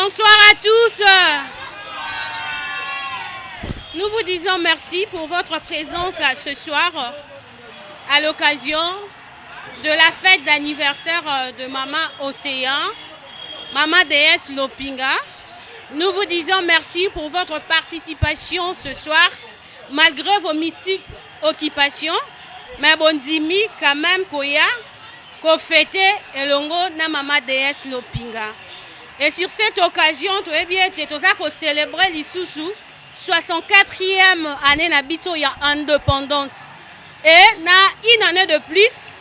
Bonsoir à tous. Nous vous disons merci pour votre présence ce soir à l'occasion de la fête d'anniversaire de Maman Océan, Maman déesse Lopinga. Nous vous disons merci pour votre participation ce soir, malgré vos multiples occupations. Mais bon dimi quand même koya, ko fêter elongo na Maman déesse Lopinga. Et sur cette occasion, tu es bien, tu as célébré l'Issoussou, 64e année na biso ya indépendance. Et na une année de plus,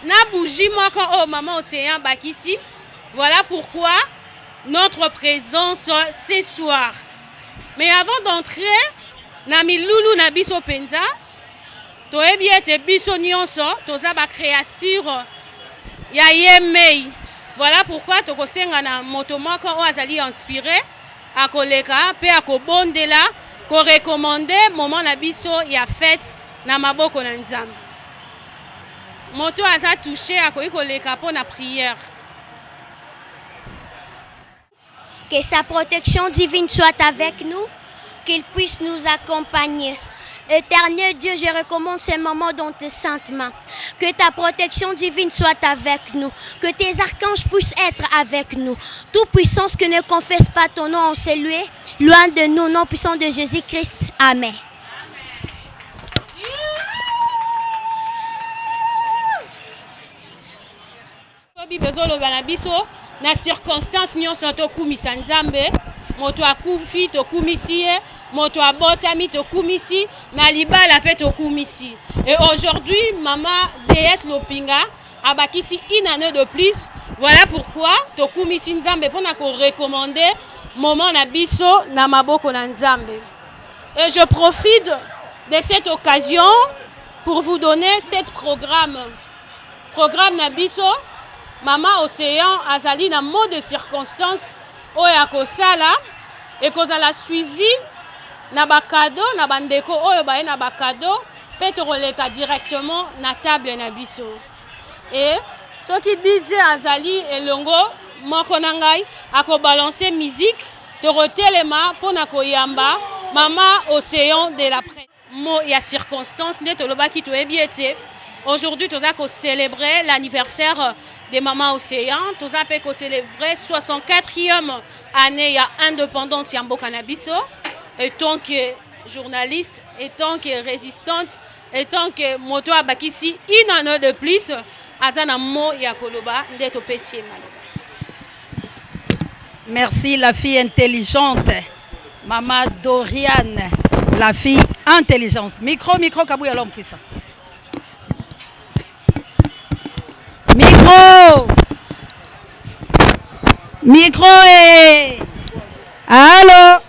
na bougie moi quand Maman Océan bakisi. Voilà pourquoi notre présence ce soir. Mais avant d'entrer, na miloulou na biso penza, tu es bien, te biso nyonso, tu as ba créature ya yemei. Voilà pourquoi tokosenga na moto moko o azali inspiré a koleka pe a kobondela ko recommander moment na biso ya fête na maboko na nzambe. Moto aza touché a koleka po na prière. Que sa protection divine soit avec nous, qu'il puisse nous accompagner. Éternel Dieu, je recommande ce moment dans tes saintes mains. Que ta protection divine soit avec nous. Que tes archanges puissent être avec nous. Toute puissance qui ne confesse pas ton nom en salué, loin de nous, nom puissant de Jésus-Christ. Amen. Na circonstance nyonso tokumisa nzambe moto akufi tokumisi moto abotami tokumisi na libala pe tokumisi. Et aujourd'hui Maman déesse Lopinga abakisi une année de plus. Voilà pourquoi tokumisi nzambe pona ko recommander moment na biso na maboko na nzambe. Et je profite de cette occasion pour vous donner cette programme na biso Maman Océan azali na mot de circonstance oya kosala et kozala suivi na bakado na bandeko oyo baye na bakado pe tokoleka directement na table na biso. Et soki DJ azali elongo moko na ngai akobalancer musique tokotelema pona koyamba Maman Océan de la presse. Mo ya circonstance nde tolobaki toyebi ete aujourd'hui nous allons célébrer l'anniversaire de Maman Océan. Nous allons célébrer 64e année d'indépendance Yambo Cannabiso. Et tant que journaliste, et tant que résistante, et tant que moto abakisi une année de plus, Adana Mo Yakoloba d'être pessier. Merci la fille intelligente, Maman Doriane, la fille intelligente. Micro, Kabouya l'homme puissant. Micro et allô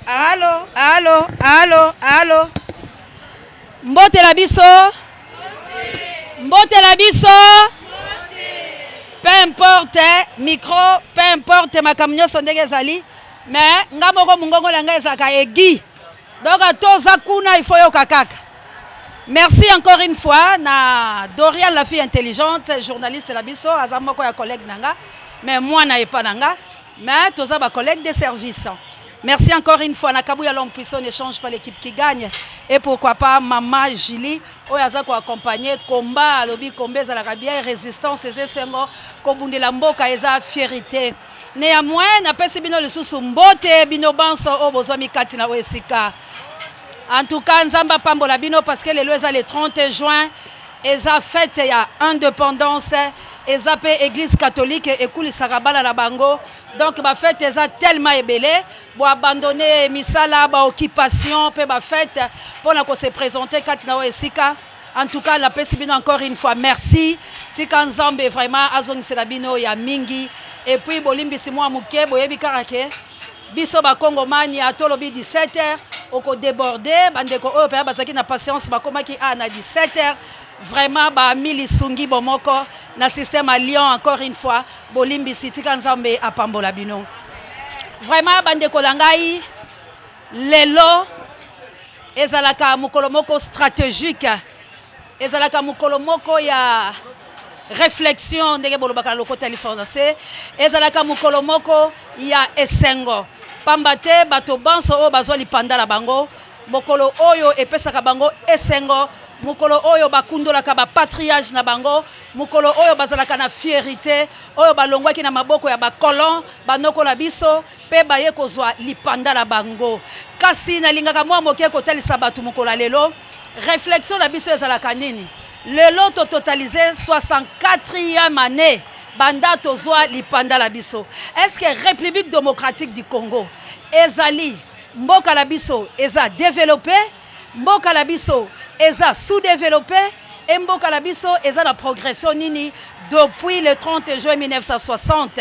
mbote la biso peu importe micro peu importe makambo nyonso ndenge ezali mais nga moko mongongo na ngai ezalaka egi donc toza kuna il faut yoka kaka. Merci encore une fois na Dorian la fille intelligente, journaliste la biso, azamoko ya collègue nanga, mais moi na pas nanga, mais toza ba collègue de service. Merci encore une fois na Kabouya l'homme puissant n'échange pas l'équipe qui gagne et pourquoi pas Maman Julie oyaza ko accompagner combat lobi kombeza la bien résistance et sengo ko bundela mboka eza fierté. Néanmoins na pesi bino le susu mbote bino banso o bozwa mikati na wesika. En tout cas, Nzamba Pambola Bino parce que le 30 juin, ils ont fête il y a indépendance, ils ont église catholique et Kouli Sarabala la Bango. Donc la fête ils ont tellement ébélé, pour abandonner misala, ba occupation, pe ba fête pour se présenter Katina Esika. En tout cas, la Pesibino encore une fois merci. Tika Nzambe vraiment azong selabino ya mingi et puis bolimbi simwa muke boyebi karake. Biso ba Congomani à tolobi 17h oko déborder bandeko oyo pe bazaki na patience bakomaki na 17h vraiment ba mili sungi bomoko na système à Lyon encore une fois bolimbi city kanzambe apambola bino vraiment bandeko langai lelo ezalaka mukolo moko stratégique ezalaka mukolo moko ya réflexion ndenge bolobaka lokota li français ezalaka mokolo moko ya esengo pamba te bato banso oyo bazwa lipanda na bango mokolo oyo epesaka bango esengo mokolo oyo bakundolaka bapatriage na bango mokolo oyo bazalaka na fierité oyo balongwaki na maboko ya bakolon banokola biso mpe baye kozwa lipanda na bango kasi nalingaka mwa moke kotalisa bato mokolo lelo réflexion na biso ezalaka nini lelo tototalize 64e année banda tozwa lipanda la biso est-ce que République démocratique du Congo ezali mboka la biso eza développé mboka la biso eza sous-développé et mboka la biso eza na progression nini depuis le 30 juin 1960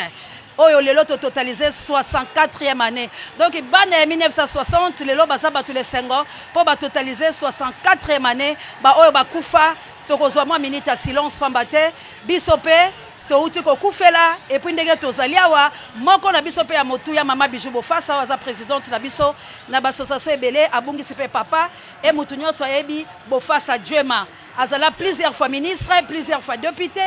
oyo lelo to totalisé 64e année donc bana 1960 lelo baza batu le sengo po ba totaliser 64e année ba oyo bakufa tokozwa mwa minute ya silence pamba te biso pe touti kokufela et puis ndenge tozali awa moko na biso pe ya motu ya mama Bijou Bofasa aza présidente na biso na association ebele abungisi pe papa et mutu nyonso yebi Bofasa Djema azala plusieurs fois ministre, plusieurs fois député,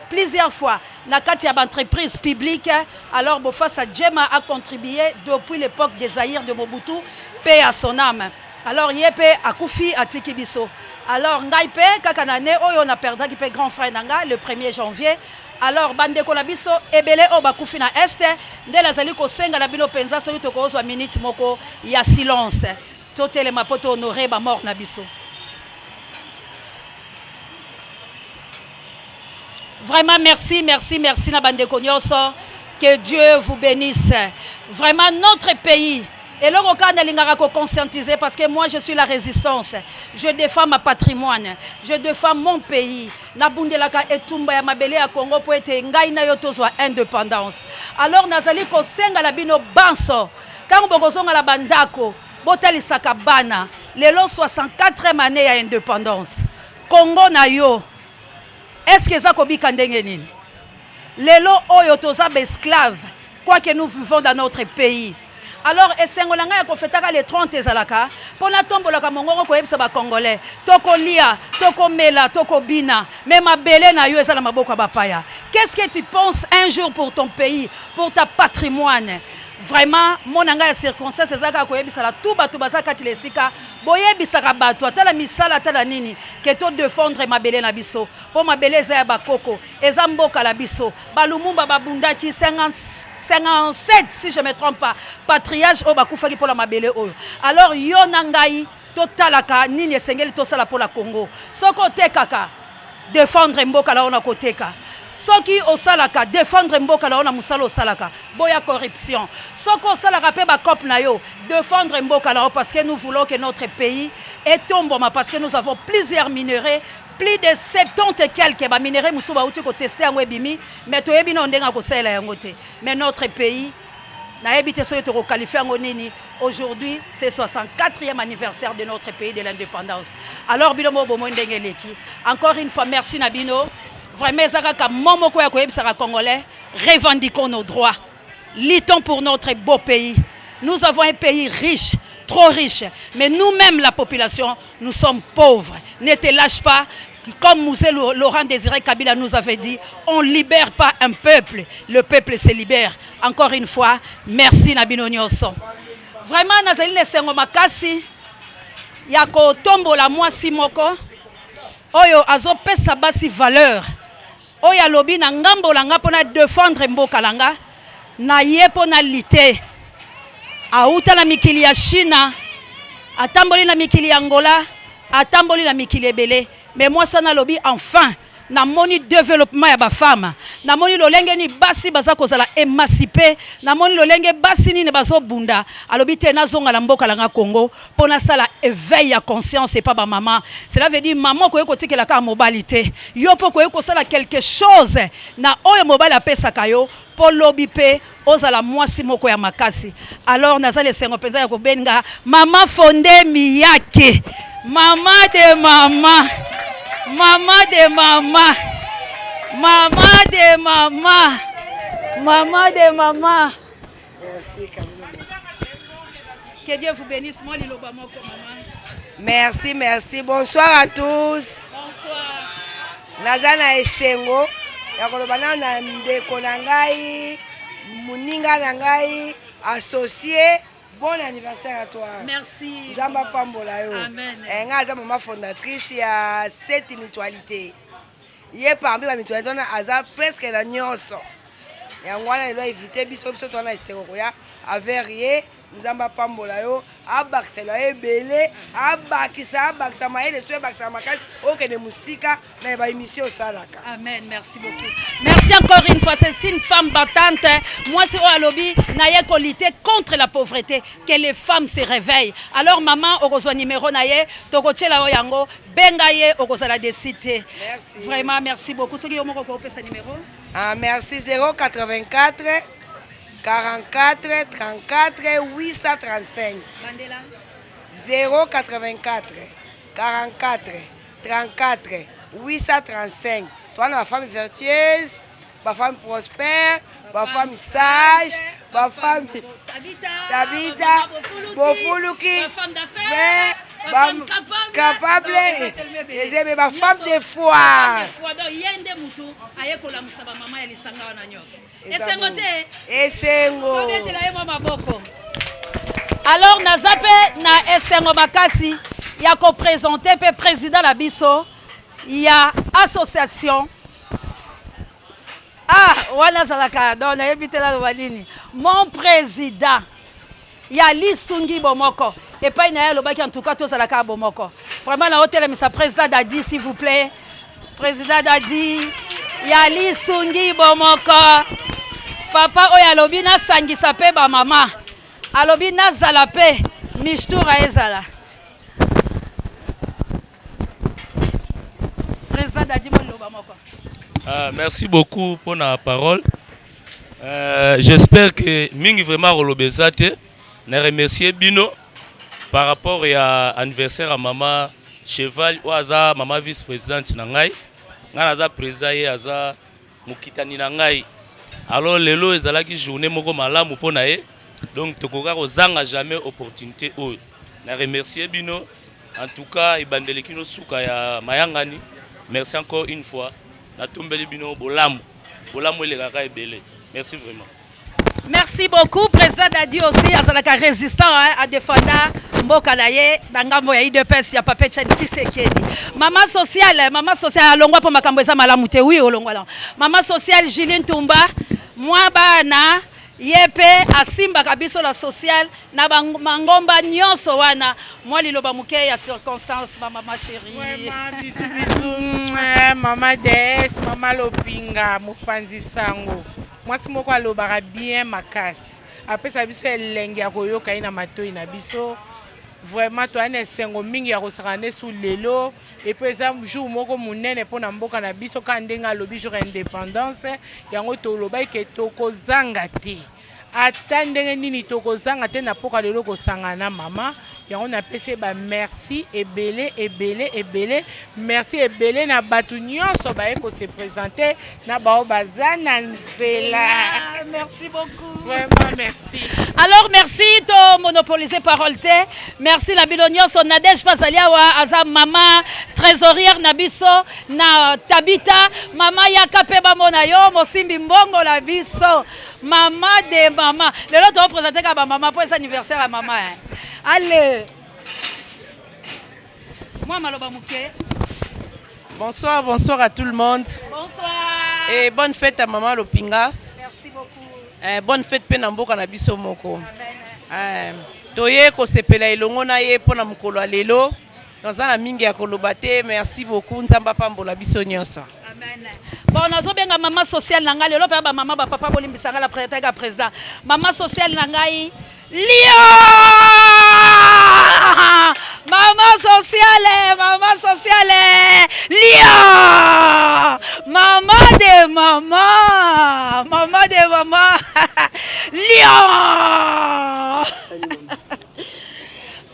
plusieurs fois na kati ya entreprise publique. Alors Bofasa Djema a contribué depuis l'époque des Zaïre de Mobutu, paix à son âme. Alors yepe akufi atiki biso. Alors ngai pe kaka na ne oyo na perdra ki pe grand frère nanga le 1er janvier. Alors bande ko la biso ebele o bakufi na este nde lazali ko senga na bino penza so to ko zo minute moko ya silence. Totele mapoto honoré ba mort na biso. Vraiment merci, merci, merci na bande konyoso. Que Dieu vous bénisse. Vraiment notre pays. Et là, on a conscientiser parce que moi, je suis la résistance. Je défends ma patrimoine. Je défends mon pays. Nabundelaka etumba ya mabele ya Congo pour être ngai na yoto soit indépendance. Alors, nazali ko senga la bino banso. Quand bokozonga la bandako, botali sakabana. Lelo 64e année ya indépendance. Congo na yo. Est-ce que ça kobika ndenge nini? Lelo oyo toza esclave. Quoi que nous vivons dans notre pays. Alors esengolanga ya kofetaka le 30 ezalaka pona tombolaka mongoko koyebisa ba congolais toko lia toko mela toko bina même mabele na yo ezala maboko bapaya. Qu'est-ce que tu penses un jour pour ton pays, pour ta patrimoine? Vraiment monanga ya circonstance ezaka koyebisa la tout bato bazaka tilesika boyebisa ka bato atala misala atala nini que to défendre mabele na biso po mabele za ya bakoko eza mboka la biso balumumba babundaki 57 si je me trompe pas patriage o bakufaki pour la mabele oyo. Alors yo nangai totalaka nini esengeli tosala pour la Congo soko tekaka défendre mboka la ona koteka soki osalaka défendre mboka la ona musala osalaka boya corruption soko osalaka pe ba cop na yo défendre mboka la parce que nous voulons que notre pays est tomboma parce que nous avons plusieurs minerais plus de 70 et quelques ba minerais musu ba uti ko tester yango ebimi mais to yebi no ndenga ko sala yango te mais notre pays na ebité so to ko qualifier yango nini aujourd'hui c'est 64e anniversaire de notre pays de l'indépendance. Alors bilomo bomo ndenge leki encore une fois merci Nabino. Vraiment, Congolais, revendiquons nos droits. Luttons pour notre beau pays. Nous avons un pays riche, trop riche. Mais nous-mêmes, la population, nous sommes pauvres. Ne te lâche pas. Comme Mouzé Laurent Désiré Kabila nous avait dit, on ne libère pas un peuple. Le peuple se libère. Encore une fois, merci Nabino Nyonso. Vraiment, Nazali Lesengo Makasi, Yako Tombo la Mwasi Moko, Oyo Azo Pesa Basi Valeur. Oya lobi na ngambo langa pona défendre mboka langa na ye pona lité auta na mikili ya China atamboli na mikili ya Angola atamboli na mikili ebele mais moi ça na lobi enfin na moni développement ya ba femme na moni lolenge ni basi baza kozala émancipé na moni lolenge basi ni bazo bunda alobi te na zonga la mboka langa Congo pona sala éveil ya conscience et pas ba maman. Cela veut dire maman ko yeko tikela ka mobilité yo po ko yeko sala quelque chose na oyo mobile apesa kayo po lobi pe ozala mwasi moko ya makasi. Alors nazale sengo penza ya ko benga mama Fondé Miyake mama de mama maman de maman, maman de maman, maman de maman. Merci Camille. Que Dieu vous bénisse, moi Liloba Moko maman. Merci, merci. Bonsoir à tous. Bonsoir. Nazana Esengo, ya koloba na ndeko na ngai moninga na ngai associé. Bon anniversaire à toi. Merci. Nzamba pambola yo. Amen. Nga aza maman fondatrice ya cette mutualité. Ye parmi la mutualité on a aza presque la nyonso. Yango wana elo éviter biso to na esengo koya averier Nzamba pambola yo abakisela ebele abakisa maele so abakisa makasi okende musika na ba émission osalaka. Amen, merci beaucoup. Merci encore une fois, c'est une femme battante. Moi c'est Alobi naye ko lutter contre la pauvreté, que les femmes se réveillent. Alors maman okozo numéro naye tokochela yango bengaye okozala de cité. Merci. Vraiment merci beaucoup. Soki yo moko ko pesa numéro? Ah merci 084 44 34 835. Bandela 084 44 34 835. Toi, la femme vertueuse, ma femme prospère, ma femme sage, ma femme Tabita, Bofuluki, ma femme d'affaires, ma femme capable, et ma femme de foi. Alors nazape na esengo makasi ya ko présenter pe président la biso ya association wana zalaka donc ebitela walini mon président ya lisungi bomoko et pas na lobaki en tout cas tous zalaka bomoko vraiment na hôtel mais président Dadi s'il vous plaît président Dadi ya lisungi bomoko papa oya lobi na sangisa pe ba mama alobi nazala pe mishtura ezala président Dadi Moloba moko. Merci beaucoup pour la parole. J'espère que mingi vraiment rolobezate na remercier Bino par rapport à anniversaire à maman Cheval ou aza maman vice-présidente na ngai ngana za président ye aza mukitani na ngai. Alors lelo ezalaki journée moko malamu pona ye. Donc tokoka kozanga jamais opportunité o. Na remercier Bino en tout cas ibandeleki no suka ya mayangani. Merci encore une fois. Na tombeli Bino bolamu. Bolamu elekaka ebele. Merci vraiment. Merci beaucoup président Dadi aussi azalaka résistant à défendre mboka na ye ngambo ya IDPS ya Papa Tshisekedi. Maman sociale alongwa po makambo eza malamu te oui olongwa la. Maman sociale Juline Tumba moi bana yepe asimba kabiso la sociale na mangomba nyonso wana moi liloba muke ya circonstance mama ma chérie. Vraiment bisou maman Des maman Lopinga mopanzi sango. Moi si moko alobaka bien makasi. Après ça biso elenge ya koyoka ina matoi na biso. Vraiment toi ane sengo mingi ya kosakane sous lelo et puis ça jour moko munene pona mboka na biso ka ndenga lobi jour indépendance yango to loba ke toko zanga te ata ndenge nini toko zanga te na poka lelo ko sangana mama yango na pese ba merci ebele merci ebele na batu nyonso ba eko se présenter na bao bazana nzela. Merci beaucoup. Vraiment merci. Alors merci to monopoliser parole te. Merci la bilonio son Nadège Pasaliawa aza mama trésorière na biso na Tabita mama yakape ba mona yo mosimbi mbongo la biso mama de mama. Lelo to présenter ka ba mama pour anniversaire à maman. Allez. Moi Maloba Mouké. Bonsoir à tout le monde. Bonsoir. Et bonne fête à maman Lopinga. Merci beaucoup. Bonne fête pe na mboka na biso moko. Amen. Toye ko sepela elongo na ye pona mukolo lelo. Dans ana mingi ya koloba te. Merci beaucoup nzamba pambola biso nyonso. Amen. Bon, nazo benga maman sociale na ngai lelo pe ba maman ba papa bolimbisanga la président. Maman sociale na ngai Lio! Maman sociale Lio! Maman de maman Lio!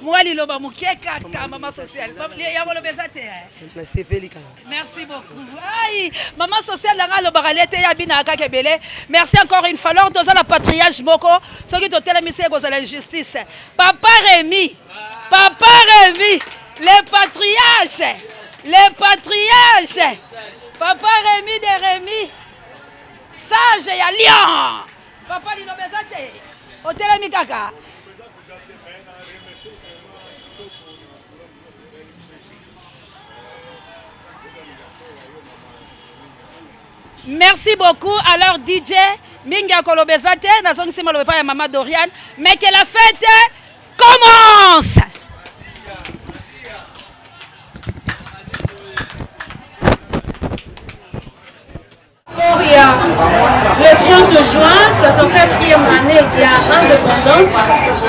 Moi liloba mukeka ka maman sociale ya bolo bezate merci beaucoup ay maman sociale nga lo bagalete ya bina ka kebele merci encore une fois lors dans la patriarche moko ce qui totel mise ko za la justice papa Rémi le patriarche papa Rémi de Rémi message ya lion papa lilobeza te otelemi kaka. Merci beaucoup. Alors DJ Minga Kolobezate, nazongisi malobe pa ya Mama Dorian, mais que la fête commence. Le 30 juin, 64e année de l'indépendance,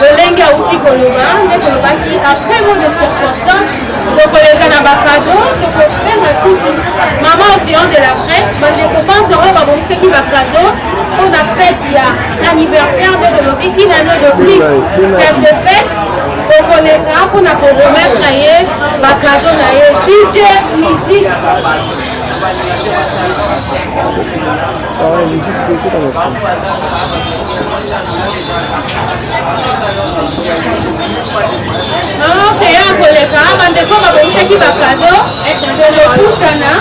le Lenga Outi Koloba, qui après mot de circonstances, donc les Anabakado, donc le souci, maman aussi de la presse, les copains seront ce qui va cadeau, on a fait l'anniversaire de l'Obi qui n'a de plus. Ça se fait, on connaîtra, on a pour remettre à cadeau, DJ, musique. Non, c'est un collègue, on descend à ce qui va cadeau, de le poussana.